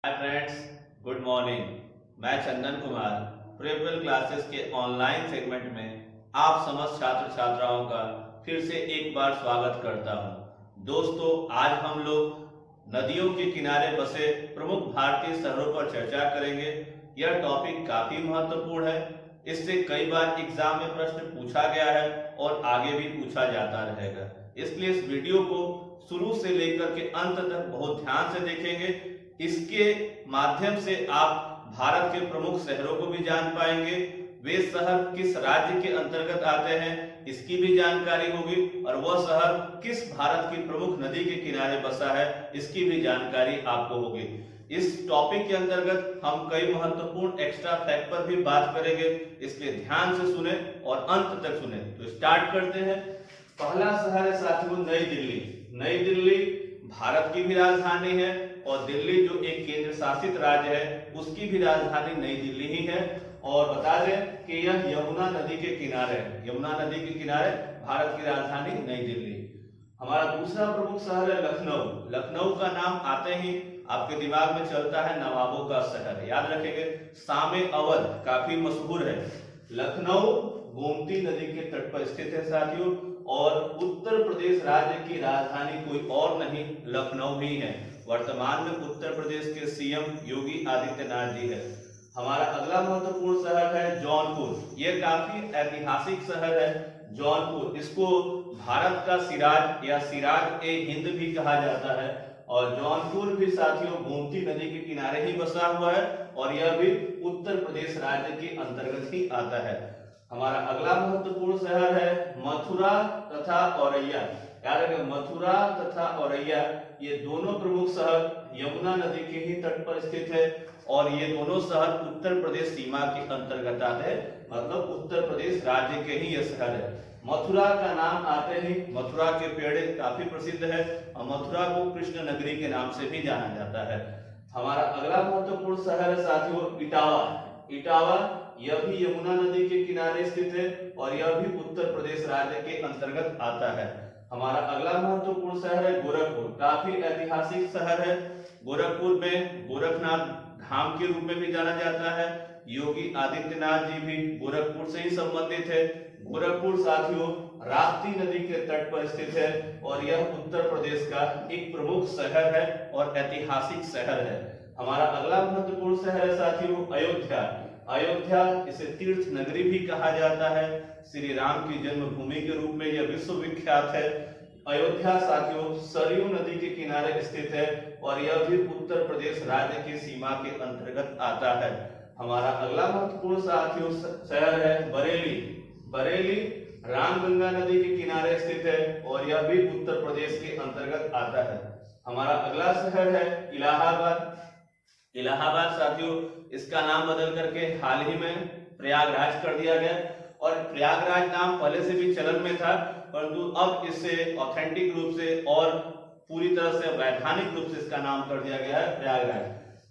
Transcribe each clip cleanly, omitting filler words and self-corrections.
Hi friends, good morning. मैं Chandan Kumar प्रेपल classes के online segment में आप समस्त छात्र छात्राओं का फिर से एक बार स्वागत करता हूं। दोस्तों, आज हम लोग नदियों के किनारे बसे प्रमुख भारतीय शहरों पर चर्चा करेंगे। यह टॉपिक काफी महत्वपूर्ण है। इससे कई बार एग्जाम में प्रश्न पूछा गया है और आगे भी पूछा जाता रहेगा। इसलिए इस वीडियो को शुरू से लेकर के अंत तक बहुत ध्यान से देखेंगे। इसके माध्यम से आप भारत के प्रमुख शहरों को भी जान पाएंगे, वे शहर किस राज्य के अंतर्गत आते हैं इसकी भी जानकारी होगी, और वह शहर किस भारत की प्रमुख नदी के किनारे बसा है इसकी भी जानकारी आपको होगी। इस टॉपिक के अंतर्गत हम कई महत्वपूर्ण एक्स्ट्रा फैक्ट पर भी बात करेंगे, इसलिए ध्यान से सुने और अंत तक सुने। तो स्टार्ट करते हैं। पहला शहर है साथियों नई दिल्ली। नई दिल्ली भारत की भी राजधानी है और दिल्ली जो एक केंद्र शासित राज्य है उसकी भी राजधानी नई दिल्ली ही है। और बता दें कि यह यमुना नदी के किनारे है। यमुना नदी के किनारे भारत की राजधानी नई दिल्ली। हमारा दूसरा प्रमुख शहर है लखनऊ। लखनऊ का नाम आते ही आपके दिमाग में चलता है नवाबों का शहर। याद रखेंगे, शाम अवध काफी मशहूर है। लखनऊ गोमती नदी के तट पर स्थित है साथियों, और उत्तर प्रदेश राज्य की राजधानी कोई और नहीं लखनऊ ही है। वर्तमान में उत्तर प्रदेश के सीएम योगी आदित्यनाथ जी है। हमारा अगला महत्वपूर्ण शहर है जौनपुर। यह काफी ऐतिहासिक शहर है जौनपुर। इसको भारत का सिराज या सिराज ए हिंद भी कहा जाता है। और जौनपुर भी साथियों गोमती नदी के किनारे ही बसा हुआ है और यह भी उत्तर प्रदेश राज्य के अंतर्गत ही आता है। हमारा अगला महत्वपूर्ण शहर है मथुरा तथा औरैया। याद रखें, मथुरा तथा औरैया ये दोनों प्रमुख शहर यमुना नदी के ही तट पर स्थित है और ये दोनों शहर उत्तर प्रदेश सीमा के अंतर्गत आते हैं, मतलब उत्तर प्रदेश राज्य के ही ये शहर है। मथुरा का नाम आते ही मथुरा के पेड़े काफी प्रसिद्ध है और मथुरा को कृष्ण नगरी के नाम से भी जाना जाता है। हमारा अगला महत्वपूर्ण शहर है साथियों इटावा। इटावा यह भी यमुना नदी के किनारे स्थित है और यह भी उत्तर प्रदेश राज्य के अंतर्गत आता है। हमारा अगला महत्वपूर्ण शहर है गोरखपुर। काफी ऐतिहासिक शहर है। गोरखपुर में गोरखनाथ धाम के रूप में भी जाना जाता है। योगी आदित्यनाथ जी भी गोरखपुर से ही संबंधित है। गोरखपुर साथियों राप्ती नदी के तट पर स्थित है और यह उत्तर प्रदेश का एक प्रमुख शहर है और ऐतिहासिक शहर है। हमारा अगला महत्वपूर्ण शहर है साथियों अयोध्या। अयोध्या इसे तीर्थ नगरी भी कहा जाता है। श्री राम की जन्मभूमि के रूप में यह विश्व विख्यात है। अयोध्या साथियों सरयू नदी के किनारे स्थित है और यह भी उत्तर प्रदेश राज्य की सीमा के अंतर्गत आता है। हमारा अगला महत्वपूर्ण साथियों शहर है बरेली। बरेली रामगंगा नदी के किनारे स्थित है और यह भी उत्तर प्रदेश के अंतर्गत आता है। हमारा अगला शहर है इलाहाबाद। इलाहाबाद साथियों इसका नाम बदल करके हाल ही में प्रयागराज कर दिया गया और प्रयागराज नाम पहले से भी चलन में था, परंतु अब इसे ऑथेंटिक रूप से और पूरी तरह से वैधानिक रूप से इसका नाम कर दिया गया है प्रयागराज।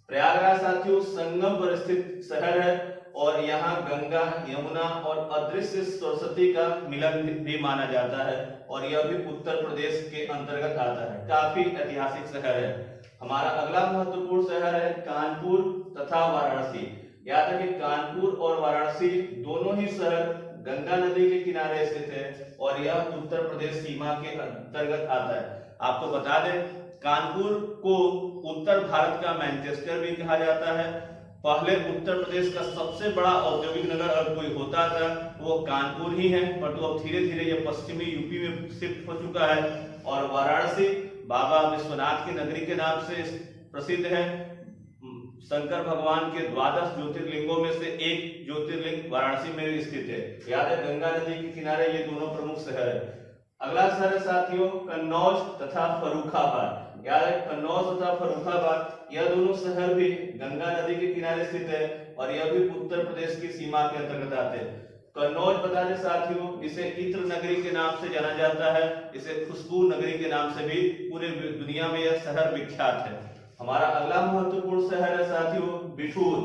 प्रयागराज साथियों संगम पर स्थित शहर है और यहाँ गंगा यमुना और अदृश्य सरस्वती का मिलन भी माना जाता है और यह भी उत्तर प्रदेश के अंतर्गत आता है। काफी ऐतिहासिक शहर है। हमारा अगला महत्वपूर्ण शहर है कानपुर तथा वाराणसी। याद रखें, कानपुर और वाराणसी दोनों ही शहर गंगा नदी के किनारे स्थित है और यह उत्तर प्रदेश सीमा के अंतर्गत आता है। आपको बता दें, कानपुर को उत्तर भारत का मैनचेस्टर भी कहा जाता है। पहले उत्तर प्रदेश का सबसे बड़ा औद्योगिक नगर अगर कोई होता था वो कानपुर ही है, परंतु अब धीरे धीरे यह पश्चिमी यूपी में शिफ्ट हो चुका है। और वाराणसी बाबा विश्वनाथ की नगरी के नाम से प्रसिद्ध है। शंकर भगवान के 12 ज्योतिर्लिंगों में से एक ज्योतिर्लिंग वाराणसी में भी स्थित है। याद है, गंगा नदी के किनारे ये दोनों प्रमुख शहर है। अगला शहर है साथियों कन्नौज तथा फर्रुखाबाद। याद है, कन्नौज तथा फर्रुखाबाद यह दोनों शहर भी गंगा नदी के किनारे स्थित है और यह भी उत्तर प्रदेश की सीमा के अंतर्गत आते हैं। कन्नौज बता दें साथियों इसे इत्र नगरी के नाम से जाना जाता है। इसे खुशबू नगरी के नाम से भी पूरे दुनिया में यह शहर विख्यात है। हमारा अगला महत्वपूर्ण शहर है साथियों बिठूर।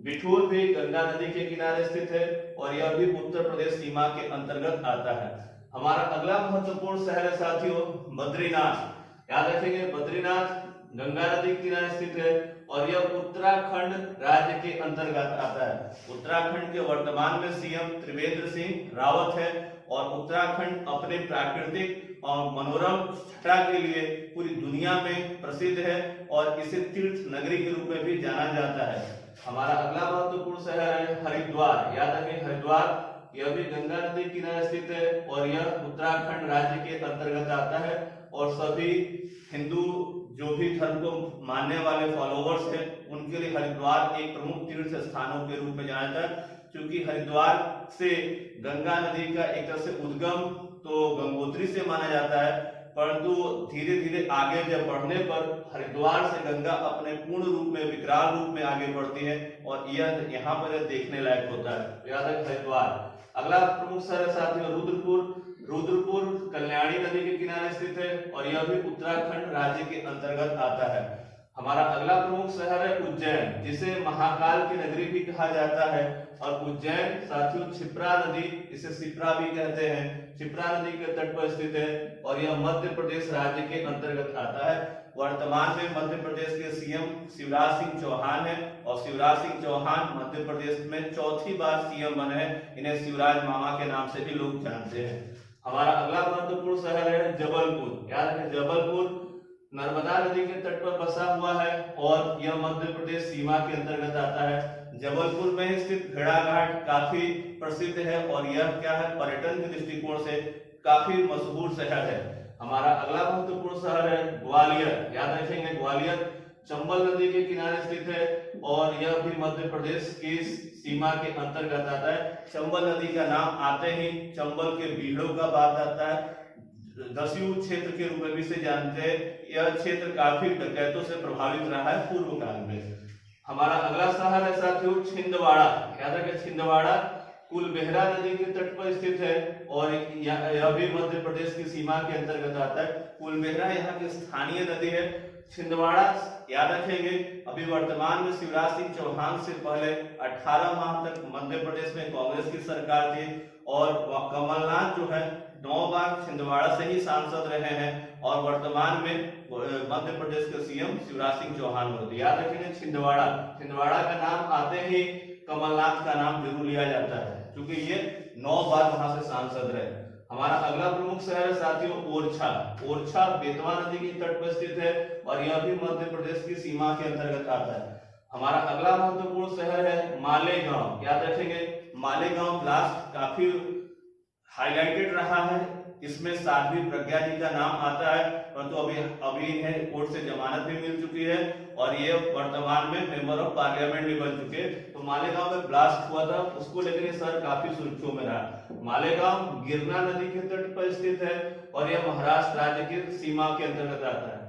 बिठूर भी गंगा नदी के किनारे स्थित है और यह भी उत्तर प्रदेश सीमा के अंतर्गत आता है। हमारा अगला महत्वपूर्ण शहर है साथियों बद्रीनाथ। याद रखेंगे, बद्रीनाथ गंगा नदी के किनारे स्थित है और यह उत्तराखंड राज्य के अंतर्गत आता है। उत्तराखंड के वर्तमान में सीएम त्रिवेंद्र सिंह रावत है और उत्तराखंड अपने प्राकृतिक और मनोरम छटा के लिए पूरी दुनिया में प्रसिद्ध है और इसे तीर्थ नगरी के रूप में भी जाना जाता है। हमारा अगला महत्वपूर्ण शहर है हरिद्वार। याद रखें हरिद्वार, यह भी गंगा नदी किनारे स्थित है और यह उत्तराखंड राज्य के अंतर्गत आता है और सभी हिंदू जो भी धर्म को मानने वाले फॉलोवर्स हैं उनके लिए हरिद्वार एक प्रमुख तीर्थ स्थानों के रूप में जाना जाता है, क्योंकि हरिद्वार से गंगा नदी का एक तरह से उद्गम तो गंगोत्री से माना जाता है, परंतु धीरे धीरे आगे जब बढ़ने पर हरिद्वार से गंगा अपने पूर्ण रूप में विकराल रूप में आगे बढ़ती है और यह यहाँ पर देखने लायक होता है। याद रखें हरिद्वार। अगला प्रमुख शहर साथियों रुद्रपुर। रुद्रपुर कल्याणी नदी के किनारे स्थित है और यह भी उत्तराखंड राज्य के अंतर्गत आता है। हमारा अगला प्रमुख शहर है उज्जैन, जिसे महाकाल की नगरी भी कहा जाता है और उज्जैन साथियों क्षिप्रा नदी, इसे शिप्रा भी कहते हैं, क्षिप्रा नदी के तट पर स्थित है और यह मध्य प्रदेश राज्य के अंतर्गत आता है। वर्तमान में मध्य प्रदेश के सीएम शिवराज सिंह चौहान है और शिवराज सिंह चौहान मध्य प्रदेश में चौथी बार सीएम बने हैं। इन्हें शिवराज मामा के नाम से भी लोग जानते हैं। हमारा अगला महत्वपूर्ण शहर है जबलपुर। याद रखें जबलपुर नर्मदा नदी के तट पर बसा हुआ है और यह मध्य प्रदेश सीमा के अंतर्गत आता है। जबलपुर में स्थित भेड़ाघाट काफी प्रसिद्ध है और यह क्या है, पर्यटन के दृष्टिकोण से काफी मशहूर शहर है। हमारा अगला महत्वपूर्ण शहर है ग्वालियर। याद रखेंगे ग्वालियर चंबल नदी के किनारे स्थित है और यह भी मध्य प्रदेश की सीमा के अंतर्गत आता है। चंबल नदी का नाम आते ही चंबल के बीड़ों का बात आता है। दस्यू क्षेत्र के रूप में भी से जानते हैं। यह क्षेत्र काफी डकैतों से प्रभावित रहा है पूर्व काल में। हमारा अगला शहर है साथियों छिंदवाड़ा। याद रखें छिंदवाड़ा कुलबेहरा नदी के तट पर स्थित है और यह भी मध्य प्रदेश की सीमा के अंतर्गत आता है। कुलबेहरा यहाँ की स्थानीय नदी है। छिंदवाड़ा याद रखेंगे अभी वर्तमान में शिवराज सिंह चौहान से पहले 18 माह तक मध्य प्रदेश में कांग्रेस की सरकार थी और कमलनाथ जो है 9 बार छिंदवाड़ा से ही सांसद रहे हैं और वर्तमान में मध्य प्रदेश के सीएम शिवराज सिंह चौहान होते। याद रखेंगे छिंदवाड़ा, छिंदवाड़ा का नाम आते ही कमलनाथ का नाम जरूर लिया जाता है क्योंकि ये 9 बार वहां से सांसद रहे। हमारा अगला प्रमुख शहर है साथियों ओरछा। ओरछा बेतवा नदी के तट पर स्थित है और यह भी मध्य प्रदेश की सीमा के अंतर्गत आता है। हमारा अगला महत्वपूर्ण शहर है मालेगांव। याद रखेंगे मालेगांव ब्लास्ट काफी हाईलाइटेड रहा है। इसमें साध्वी प्रज्ञा जी का नाम आता है परंतु अभी इन्हें कोर्ट से जमानत भी मिल चुकी है और ये वर्तमान में मेंबर ऑफ पार्लियामेंट भी बन चुके हैं। तो मालेगांव में ब्लास्ट हुआ था, उसको लेकर ये शहर काफी सुर्खियों में रहा। मालेगांव गिरना नदी के तट पर स्थित है और यह महाराष्ट्र राज्य की सीमा के अंतर्गत आता है।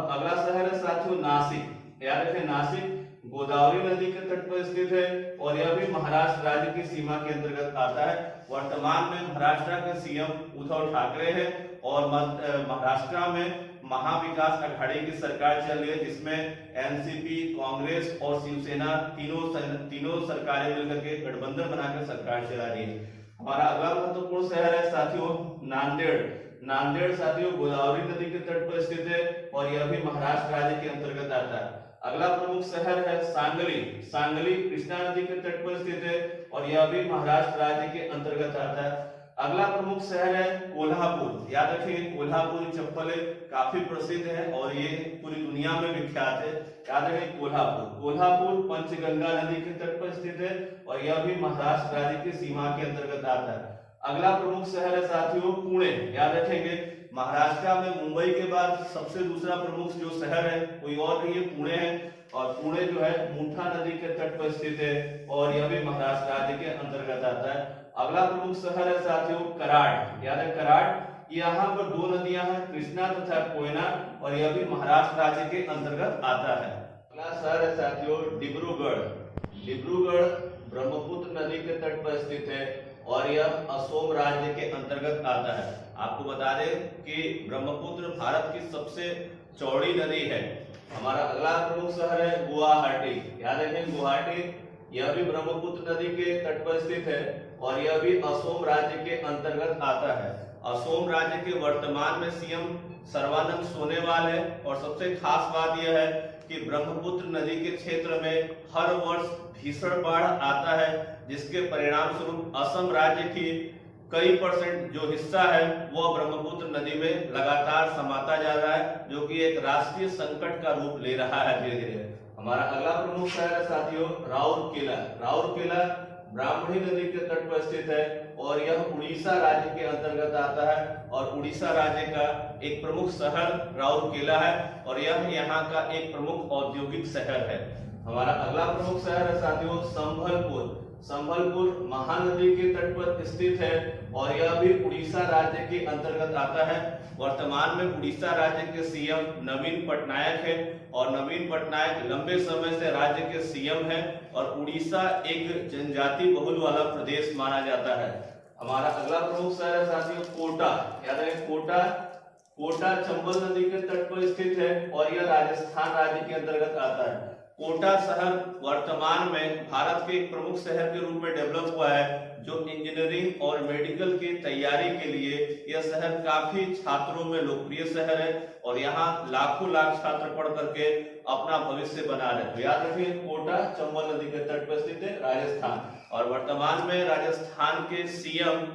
अगला शहर है साथियों नासिक। याद रखें नासिक गोदावरी नदी के तट पर स्थित है और यह भी महाराष्ट्र राज्य की सीमा के अंतर्गत आता है। वर्तमान में महाराष्ट्र के सीएम उद्धव ठाकरे हैं और महाराष्ट्र में महाविकास अघाड़ी की सरकार चल रही है जिसमें एनसीपी, कांग्रेस और शिवसेना तीनों सरकारें मिलकर के गठबंधन बनाकर सरकार चला रही है। हमारा अगला महत्वपूर्ण शहर है साथियों नांदेड़। नांदेड़ साथियों गोदावरी नदी के तट पर स्थित है और यह भी महाराष्ट्र राज्य के अंतर्गत आता है। अगला प्रमुख शहर है सांगली। सांगली कृष्णा नदी के तट पर स्थित है और यह भी महाराष्ट्र राज्य के अंतर्गत आता है। अगला प्रमुख शहर है कोल्हापुर। याद रखिए कोल्हापुरी चप्पलें काफी प्रसिद्ध है और ये पूरी दुनिया में विख्यात है। याद रखें कोल्हापुर। कोल्हापुर पंचगंगा नदी के तट पर स्थित है और यह भी महाराष्ट्र राज्य की सीमा के अंतर्गत आता है। अगला प्रमुख शहर है साथियों पुणे। याद रखेंगे महाराष्ट्र में मुंबई के बाद सबसे दूसरा प्रमुख जो शहर है कोई और नहीं है, पुणे है और पुणे जो है मुठा नदी के तट पर स्थित है और यह भी महाराष्ट्र राज्य के अंतर्गत आता है। अगला प्रमुख शहर है साथियों कराड़। याद है कराड़, यहाँ पर 2 नदियां हैं कृष्णा तथा कोयना और यह भी महाराष्ट्र राज्य के अंतर्गत आता है। अगला शहर है साथियों डिब्रूगढ़। डिब्रूगढ़ ब्रह्मपुत्र नदी के तट पर स्थित है और यह असम राज्य के अंतर्गत आता है। आपको बता दें कि ब्रह्मपुत्र भारत की सबसे चौड़ी नदी है। हमारा अगला प्रमुख शहर है गुवाहाटी। याद रखें गुवाहाटी, यह भी ब्रह्मपुत्र नदी के तट पर स्थित है और यह भी असम राज्य के अंतर्गत आता है। असम राज्य के वर्तमान में सीएम सर्बानंद सोनोवाल है और सबसे खास बात यह है कि ब्रह्मपुत्र नदी के क्षेत्र में हर वर्ष भीषण बाढ़ आता है, जिसके परिणाम स्वरूप असम राज्य की कई % जो हिस्सा है वह ब्रह्मपुत्र नदी में लगातार समाता जा रहा है, जो कि एक राष्ट्रीय संकट का रूप ले रहा है धीरे धीरे। हमारा अगला प्रमुख शहर है साथियों राउरकेला। राउरकेला ब्राह्मणी नदी के तट पर स्थित है और यह उड़ीसा राज्य के अंतर्गत आता है और उड़ीसा राज्य का एक प्रमुख शहर राउरकेला है और यह यहाँ का एक प्रमुख औद्योगिक शहर है। हमारा अगला प्रमुख शहर है साथियों संबलपुर। संबलपुर महानदी के तट पर स्थित है और यह भी उड़ीसा राज्य के अंतर्गत आता है। वर्तमान में उड़ीसा राज्य के सीएम नवीन पटनायक है और नवीन पटनायक लंबे समय से राज्य के सीएम है और उड़ीसा एक जनजाति बहुल वाला प्रदेश माना जाता है। हमारा अगला प्रमुख शहर है साथियों कोटा। याद रखें कोटा। कोटा चंबल नदी के तट पर स्थित है और यह राजस्थान राज्य के अंतर्गत आता है। कोटा शहर वर्तमान में भारत के एक प्रमुख शहर के रूप में डेवलप हुआ है, जो इंजीनियरिंग और मेडिकल की तैयारी के लिए यह शहर काफी छात्रों में लोकप्रिय शहर है और यहाँ लाखों लाख छात्र पढ़ करके अपना भविष्य बना रहे हैं। तो याद रखिए कोटा चंबल नदी के तट पर स्थित है राजस्थान और वर्तमान में राजस्थान के सीएम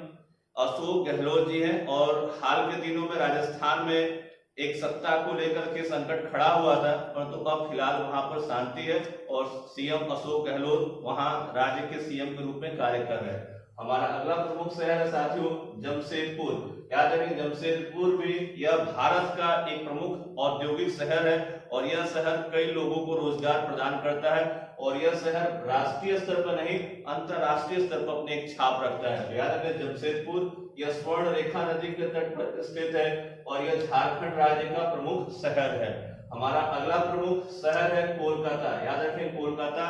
अशोक गहलोत जी हैं और हाल के दिनों में राजस्थान में एक सत्ता को लेकर के संकट खड़ा हुआ था, परंतु अब फिलहाल वहां पर शांति है और सीएम अशोक गहलोत वहां राज्य के सीएम के रूप में कार्य कर रहे हैं। हमारा अगला प्रमुख शहर है साथियों जमशेदपुर। याद रखें जमशेदपुर भी यह भारत का एक प्रमुख औद्योगिक शहर है और यह शहर कई लोगों को रोजगार प्रदान करता है और यह शहर राष्ट्रीय स्तर पर नहीं अंतरराष्ट्रीय स्तर पर अपनी एक छाप रखता है। याद रखें जमशेदपुर यह स्वर्ण रेखा नदी के तट पर स्थित है और यह झारखंड राज्य का प्रमुख शहर है। हमारा अगला प्रमुख शहर है कोलकाता। याद रखें कोलकाता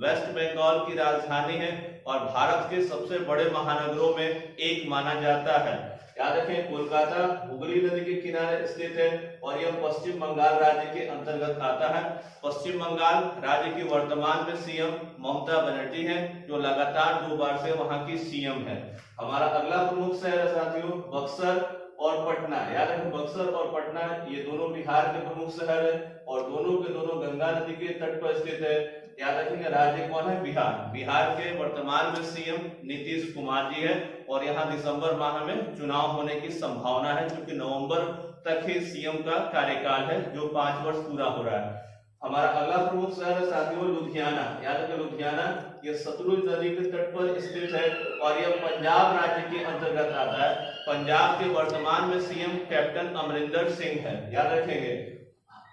वेस्ट बंगाल की राजधानी है और भारत के सबसे बड़े महानगरों में एक माना जाता है। याद रखें कोलकाता हुगली नदी के किनारे स्थित है और यह पश्चिम बंगाल राज्य के अंतर्गत आता है। पश्चिम बंगाल राज्य की वर्तमान में सीएम ममता बनर्जी हैं, जो लगातार 2 बार से वहां की सीएम है। हमारा अगला प्रमुख शहर है साथियों बक्सर और पटना। याद रखें बक्सर और पटना ये दोनों बिहार के प्रमुख शहर है और दोनों के दोनों गंगा नदी के तट पर स्थित है। याद रखेंगे राज्य कौन है बिहार। बिहार के वर्तमान में सीएम नीतीश कुमार जी है और यहाँ दिसंबर माह में चुनाव होने की संभावना है, क्योंकि नवंबर तक ही सीएम का कार्यकाल है जो 5 वर्ष पूरा हो रहा है। हमारा अगला प्रमुख शहर है साथियों लुधियाना। याद रखें लुधियाना ये सतलुज नदी के तट पर स्थित है और यह पंजाब राज्य के अंतर्गत आता है। पंजाब के वर्तमान में सीएम कैप्टन अमरिंदर सिंह है। याद रखेंगे।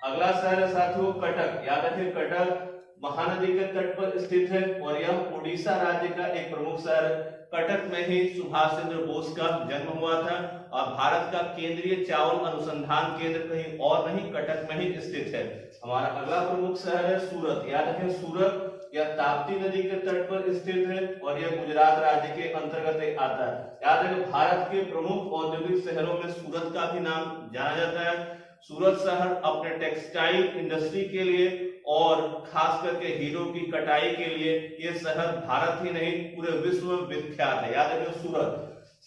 अगला शहर है साथियों कटक। याद रखें कटक महानदी के तट पर स्थित है और यह उड़ीसा राज्य का एक प्रमुख शहर है। कटक में ही सुभाष चंद्र बोस का जन्म हुआ था और भारत का केंद्रीय चावल अनुसंधान केंद्र कहीं और नहीं कटक में ही स्थित है। हमारा अगला प्रमुख शहर है सूरत। याद रखें सूरत यह ताप्ती नदी के तट पर स्थित है और यह गुजरात राज्य के अंतर्गत आता है। याद रखें भारत के प्रमुख औद्योगिक शहरों में सूरत का भी नाम जाना जाता है। सूरत शहर अपने टेक्सटाइल इंडस्ट्री के लिए और खास करके हीरो की कटाई के लिए ये शहर भारत ही नहीं पूरे विश्व में विख्यात है। याद रखें सूरत।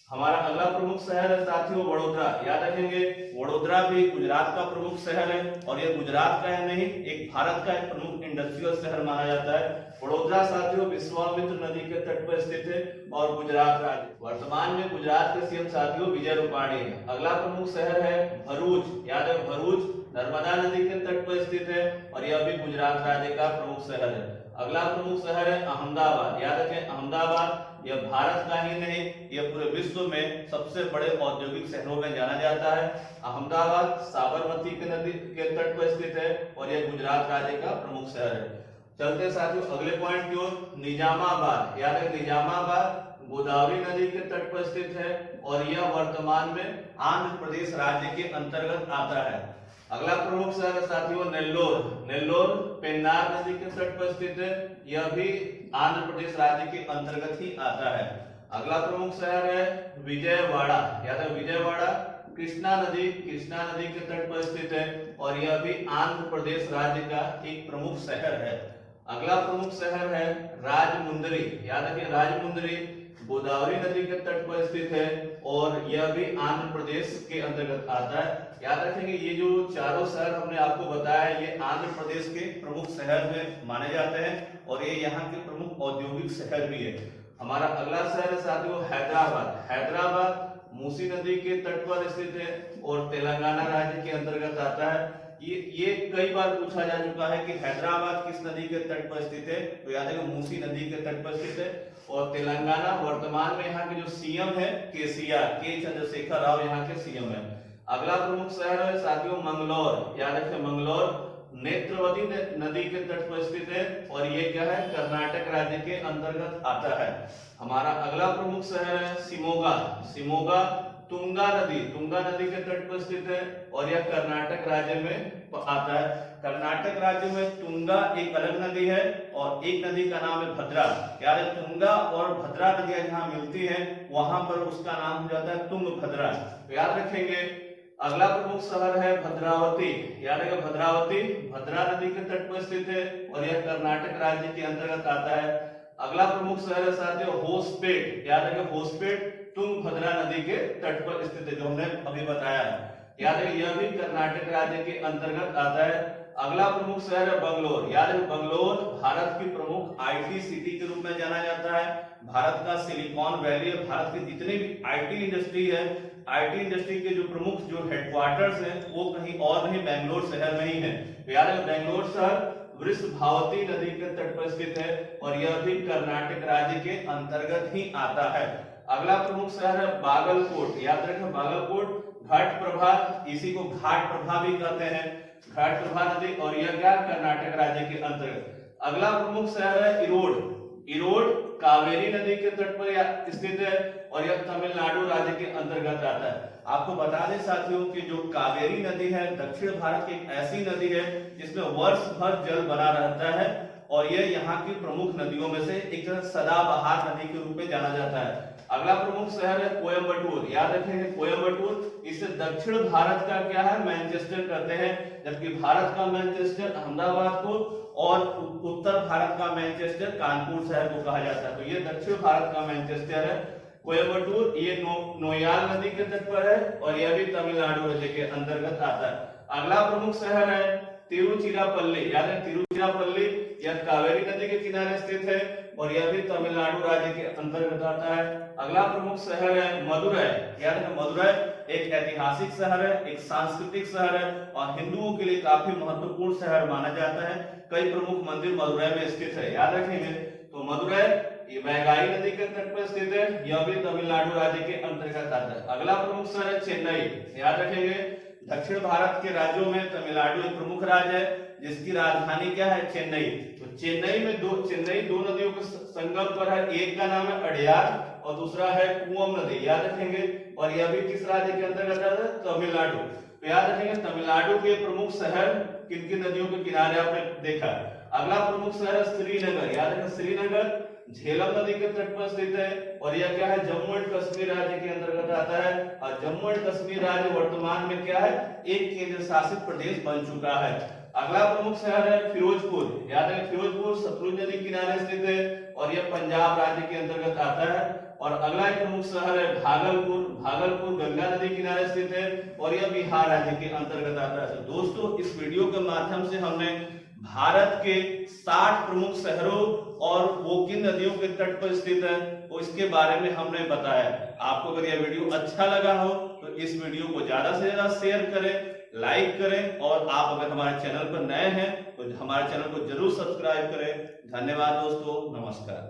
हमारा अगला प्रमुख शहर है साथियों वडोदरा। याद रखेंगे वडोदरा भी गुजरात का प्रमुख शहर है और ये गुजरात का है नहीं एक भारत का एक प्रमुख इंडस्ट्रियल शहर माना जाता है। वडोदरा साथियों विश्वामित्र नदी के तट पर स्थित है और गुजरात राज्य। वर्तमान में गुजरात के सीएम साथियों विजय रूपाणी है। अगला प्रमुख शहर है भरूच। याद है भरूच नर्मदा नदी के तट पर स्थित है और यह भी गुजरात राज्य का प्रमुख शहर है। अगला प्रमुख शहर है अहमदाबाद। याद रखें अहमदाबाद यह भारत का ही नहीं यह पूरे विश्व में सबसे बड़े औद्योगिक शहरों में जाना जाता है। अहमदाबाद साबरमती के नदी के तट पर स्थित है और यह गुजरात राज्य का प्रमुख शहर है। चलते साथियों अगले पॉइंट की ओर निजामाबाद। याद है निजामाबाद गोदावरी नदी के तट पर स्थित है और यह वर्तमान में आंध्र प्रदेश राज्य के अंतर्गत आता है। अगला प्रमुख शहर है साथियों नेल्लोर। नेल्लोर पेन्नार नदी के तट पर स्थित है। यह भी आंध्र प्रदेश राज्य के अंतर्गत ही आता है। अगला प्रमुख शहर है विजयवाड़ा। याद है विजयवाड़ा कृष्णा नदी के तट पर स्थित है और यह भी आंध्र प्रदेश राज्य का एक प्रमुख शहर है। अगला प्रमुख शहर है राजमुंदरी। याद रखिए राजमुंदरी गोदावरी नदी के तट पर स्थित है और यह भी आंध्र प्रदेश के अंतर्गत आता है। याद रखेंगे ये जो चारों शहर हमने आपको बताया ये आंध्र प्रदेश के प्रमुख शहर में माने जाते हैं और ये यहाँ के प्रमुख औद्योगिक शहर भी है। हमारा अगला शहर है साथियों हैदराबाद। हैदराबाद मूसी नदी के तट पर स्थित है और तेलंगाना राज्य के अंतर्गत आता है। ये कई बार पूछा जा चुका है कि हैदराबाद किस नदी के तट पर स्थित है, तो याद है मूसी नदी के तट पर स्थित है। और तेलंगाना वर्तमान में यहाँ के जो सीएम है केसीआर, के चंद्रशेखर राव यहाँ के सीएम है। अगला प्रमुख शहर है साथियों मंगलौर। याद रखें मंगलौर नेत्रवती नदी के तट पर स्थित है और ये क्या है कर्नाटक राज्य के अंतर्गत आता है। हमारा अगला प्रमुख शहर है शिमोगा। शिमोगा तुंगा नदी के तट पर स्थित है और यह कर्नाटक राज्य में आता है। कर्नाटक राज्य में तुंगा एक अलग नदी है और एक नदी का नाम है भद्रा। याद है तुंगा और भद्रा नदियां जहां मिलती हैं वहां पर उसका नाम हो जाता है तुंगभद्रा। तो याद रखेंगे अगला प्रमुख शहर है भद्रावती। याद है भद्रावती भद्रा नदी के तट पर स्थित है और यह कर्नाटक राज्य के अंतर्गत आता है। अगला प्रमुख शहर है साथियों होसपेट। याद है होसपेट तुंगभद्रा नदी के तट पर स्थित है जो हमने अभी बताया है। याद है यह भी कर्नाटक राज्य के अंतर्गत आता है। अगला प्रमुख शहर है बंगलोर। याद है बंगलोर भारत की प्रमुख आईटी सिटी के रूप में जाना जाता है। भारत का सिलिकॉन वैली है। भारत की जितनी भी आईटी इंडस्ट्री है, आईटी इंडस्ट्री के जो प्रमुख जो हेडक्वार्टर्स हैं वो कहीं और नहीं बेंगलोर शहर में ही है। याद है बेंगलोर शहर वृषभावती नदी के तट पर स्थित है और यह भी कर्नाटक राज्य के अंतर्गत ही आता है। अगला प्रमुख शहर है बागलकोट। याद रखें बागलकोट घाट प्रभा, इसी को घाट प्रभा भी कहते हैं, घाट प्रभा नदी और यह क्या कर्नाटक राज्य के अंतर्गत। अगला प्रमुख शहर है इरोड। इरोड कावेरी नदी के तट पर स्थित है और यह तमिलनाडु राज्य के अंतर्गत आता है। आपको बता दें साथियों कि जो कावेरी नदी है दक्षिण भारत की एक ऐसी नदी है जिसमें वर्ष भर जल बना रहता है और यह यहाँ की प्रमुख नदियों में से एक सदाबहार नदी के रूप में जाना जाता है। अगला प्रमुख शहर है कोयम्बटूर। याद रखेंगे कोयम्बटूर, इसे दक्षिण भारत का क्या है मैनचेस्टर कहते हैं, जबकि भारत का मैनचेस्टर अहमदाबाद को और उत्तर भारत का मैनचेस्टर कानपुर शहर को कहा जाता है। तो ये दक्षिण भारत का मैनचेस्टर है कोयम्बटूर। ये नोयाल नदी के तट पर है और यह भी तमिलनाडु राज्य के अंतर्गत आता है। अगला प्रमुख शहर है तिरुचिरापल्ली। याद है तिरुचिरापल्ली, यह कावेरी नदी के किनारे स्थित है और यह भी तमिलनाडु राज्य के अंतर्गत आता है। अगला प्रमुख शहर है मदुरै। याद है मदुरै एक ऐतिहासिक शहर है, एक सांस्कृतिक शहर है और हिंदुओं के लिए काफी महत्वपूर्ण शहर माना जाता है। कई प्रमुख मंदिर मदुरै में स्थित है। याद रखेंगे तो मदुरै ये वैगाई नदी के तट पर स्थित है, यह भी तमिलनाडु राज्य के अंतर्गत आता है। अगला प्रमुख शहर है चेन्नई। याद रखेंगे दक्षिण भारत के राज्यों में तमिलनाडु एक प्रमुख राज्य है जिसकी राजधानी क्या है चेन्नई। तो चेन्नई में दो नदियों के संगम पर है, एक का नाम है अड़यार और दूसरा है कुवम नदी। याद रखेंगे और यह भी किस राज्य के अंतर्गत आता है तमिलनाडु। तो याद रखेंगे तमिलनाडु के प्रमुख शहर किन किन नदियों के किनारे आपने देखा। अगला प्रमुख शहर है श्रीनगर। याद रखें श्रीनगर झेलम नदी के तट पर स्थित है और यह क्या है जम्मू एंड कश्मीर राज्य के अंतर्गत आता है और जम्मू एंड कश्मीर राज्य वर्तमान में क्या है एक केंद्र शासित प्रदेश बन चुका है। अगला प्रमुख शहर है फिरोजपुर। याद है फिरोजपुर सतलुज नदी किनारे स्थित है और यह पंजाब राज्य के अंतर्गत आता है। और अगला एक प्रमुख शहर है भागलपुर। भागलपुर गंगा नदी किनारे स्थित है और यह बिहार राज्य के अंतर्गत आता है। तो दोस्तों इस वीडियो के माध्यम से हमने भारत के 60 प्रमुख शहरों और वो किन नदियों के तट पर स्थित है तो इसके बारे में हमने बताया। आपको अगर यह वीडियो अच्छा लगा हो तो इस वीडियो को ज्यादा से ज्यादा शेयर करें, लाइक करें और आप अगर हमारे चैनल पर नए हैं तो हमारे चैनल को जरूर सब्सक्राइब करें। धन्यवाद दोस्तों, नमस्कार।